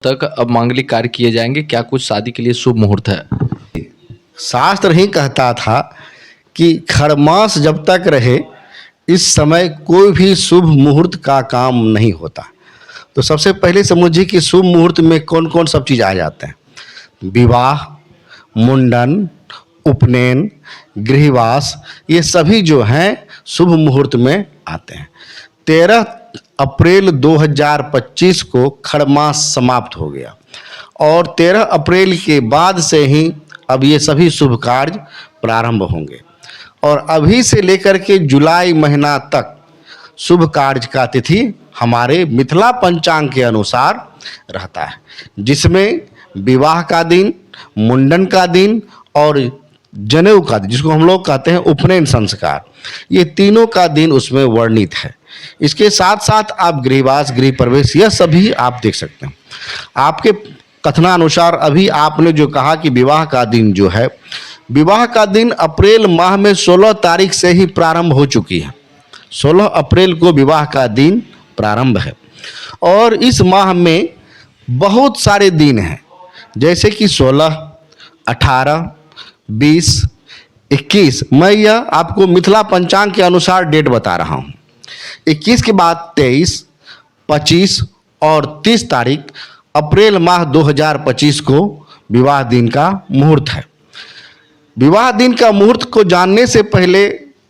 तक अब मांगलिक कार्य किए जाएंगे। क्या कुछ शादी के लिए शुभ मुहूर्त है? शास्त्र ही कहता था कि खरमास जब तक रहे इस समय कोई भी शुभ मुहूर्त का काम नहीं होता। तो सबसे पहले समझिए कि शुभ मुहूर्त में कौन कौन सब चीज़ आ जाते हैं। विवाह, मुंडन, उपनयन, गृहवास, ये सभी जो हैं शुभ मुहूर्त में आते हैं। 13 अप्रैल 2025 को खरमास समाप्त हो गया और 13 अप्रैल के बाद से ही अब ये सभी शुभ कार्य प्रारंभ होंगे और अभी से लेकर के जुलाई महीना तक शुभ कार्य का तिथि हमारे मिथिला पंचांग के अनुसार रहता है, जिसमें विवाह का दिन, मुंडन का दिन और जनेऊ का दिन, जिसको हम लोग कहते हैं उपनयन संस्कार, ये तीनों का दिन उसमें वर्णित है। इसके साथ साथ आप गृहवास, गृह प्रवेश, यह सभी आप देख सकते हैं। आपके कथनानुसार अभी आपने जो कहा कि विवाह का दिन जो है, विवाह का दिन अप्रैल माह में 16 तारीख से ही प्रारंभ हो चुकी है। 16 अप्रैल को विवाह का दिन प्रारंभ है और इस माह में बहुत सारे दिन हैं, जैसे कि 16, 18, 20, 21। मैं यह आपको मिथिला पंचांग के अनुसार डेट बता रहा हूँ। 21 के बाद 23, 25 और 30 तारीख अप्रैल माह 2025 को विवाह दिन का मुहूर्त है। विवाह दिन का मुहूर्त को जानने से पहले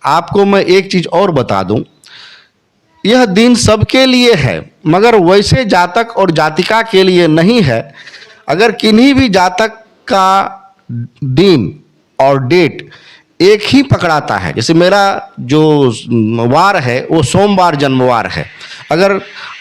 आपको मैं एक चीज़ और बता दूं। यह दिन सबके लिए है, मगर वैसे जातक और जातिका के लिए नहीं है। अगर किन्हीं भी जातक का दिन और डेट एक ही पकड़ाता है, जैसे मेरा जो वार है वो सोमवार जन्मवार है, अगर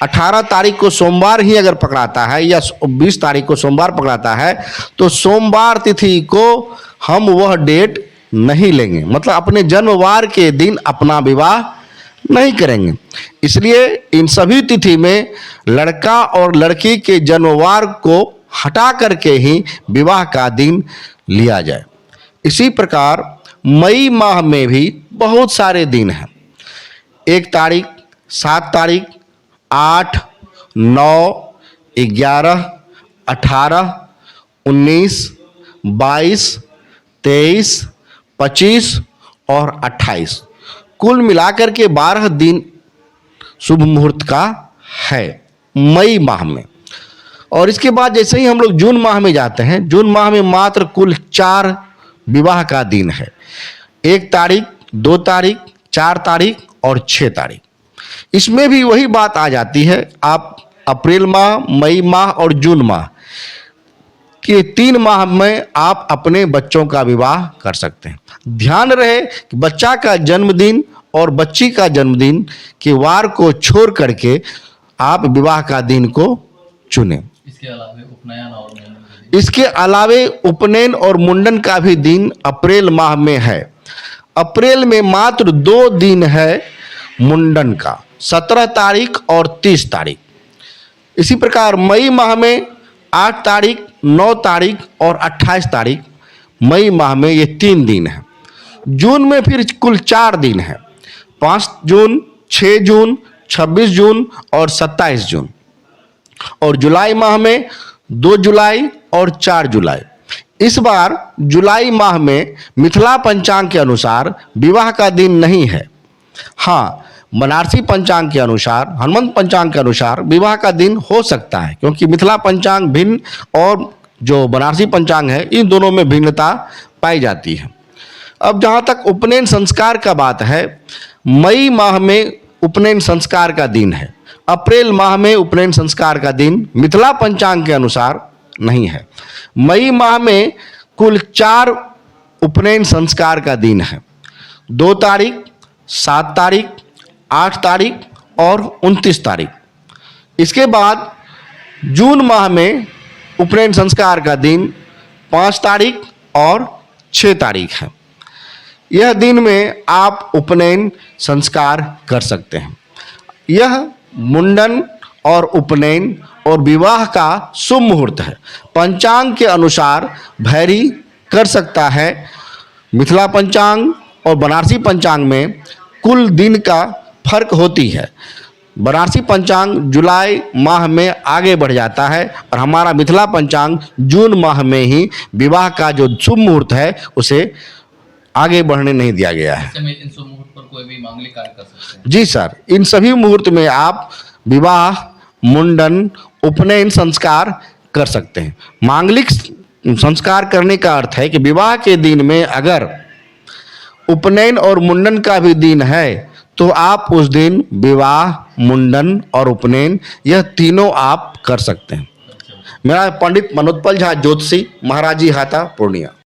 18 तारीख को सोमवार ही अगर पकड़ाता है या 20 तारीख को सोमवार पकड़ाता है, तो सोमवार तिथि को हम वह डेट नहीं लेंगे, मतलब अपने जन्मवार के दिन अपना विवाह नहीं करेंगे। इसलिए इन सभी तिथि में लड़का और लड़की के जन्मवार को हटा करके ही विवाह का दिन लिया जाए। इसी प्रकार मई माह में भी बहुत सारे दिन हैं। 1 तारीख, 7 तारीख, 8, 9, 11, 18, 19, 22, 23, 25 और 28, कुल मिलाकर के 12 दिन शुभ मुहूर्त का है मई माह में। और इसके बाद जैसे ही हम लोग जून माह में जाते हैं, जून माह में मात्र कुल 4 विवाह का दिन है। 1 तारीख, 2 तारीख, 4 तारीख और 6 तारीख। इसमें भी वही बात आ जाती है, आप अप्रैल माह, मई माह और जून माह के 3 माह में आप अपने बच्चों का विवाह कर सकते हैं। ध्यान रहे कि बच्चा का जन्मदिन और बच्ची का जन्मदिन के वार को छोड़ करके आप विवाह का दिन को चुनें। इसके अलावे उपनयन और मुंडन का भी दिन अप्रैल माह में है। अप्रैल में मात्र 2 दिन है मुंडन का, 17 तारीख और 30 तारीख। इसी प्रकार मई माह में 8 तारीख, 9 तारीख और 28 तारीख मई माह में ये 3 दिन हैं। जून में फिर कुल 4 दिन हैं, 5 जून, 6 जून, 26 जून और 27 जून। और जुलाई माह में 2 जुलाई और 4 जुलाई। इस बार जुलाई माह में मिथिला पंचांग के अनुसार विवाह का दिन नहीं है। हाँ, बनारसी पंचांग के अनुसार, हनुमंत पंचांग के अनुसार विवाह का दिन हो सकता है, क्योंकि मिथिला पंचांग भिन्न और जो बनारसी पंचांग है, इन दोनों में भिन्नता पाई जाती है। अब जहाँ तक उपनयन संस्कार का बात है, मई माह में उपनयन संस्कार का दिन है। अप्रैल माह में उपनयन संस्कार का दिन मिथिला पंचांग के अनुसार नहीं है। मई माह में कुल 4 उपनयन संस्कार का दिन है। 2 तारीख, 7 तारीख, 8 तारीख और 29 तारीख। इसके बाद जून माह में उपनयन संस्कार का दिन 5 तारीख और 6 तारीख है। यह दिन में आप उपनयन संस्कार कर सकते हैं। यह मुंडन और उपनयन और विवाह का शुभ मुहूर्त है। पंचांग के अनुसार वैरी कर सकता है। मिथिला पंचांग और बनारसी पंचांग में कुल दिन का फर्क होती है। बनारसी पंचांग जुलाई माह में आगे बढ़ जाता है और हमारा मिथिला पंचांग जून माह में ही विवाह का जो शुभ मुहूर्त है उसे आगे बढ़ने नहीं दिया गया है। ऐसे में इन शुभ मुहूर्त पर कोई भी मांगलिक कार्य कर सकते हैं। जी सर, इन सभी मुहूर्त में आप विवाह, मुंडन, उपनयन संस्कार कर सकते हैं। मांगलिक संस्कार करने का अर्थ है कि विवाह के दिन में अगर उपनयन और मुंडन का भी दिन है तो आप उस दिन विवाह, मुंडन और उपनयन यह तीनों आप कर सकते हैं। मेरा पंडित मनोत्पल झा ज्योतिषी, महाराजी हाता, पूर्णिया।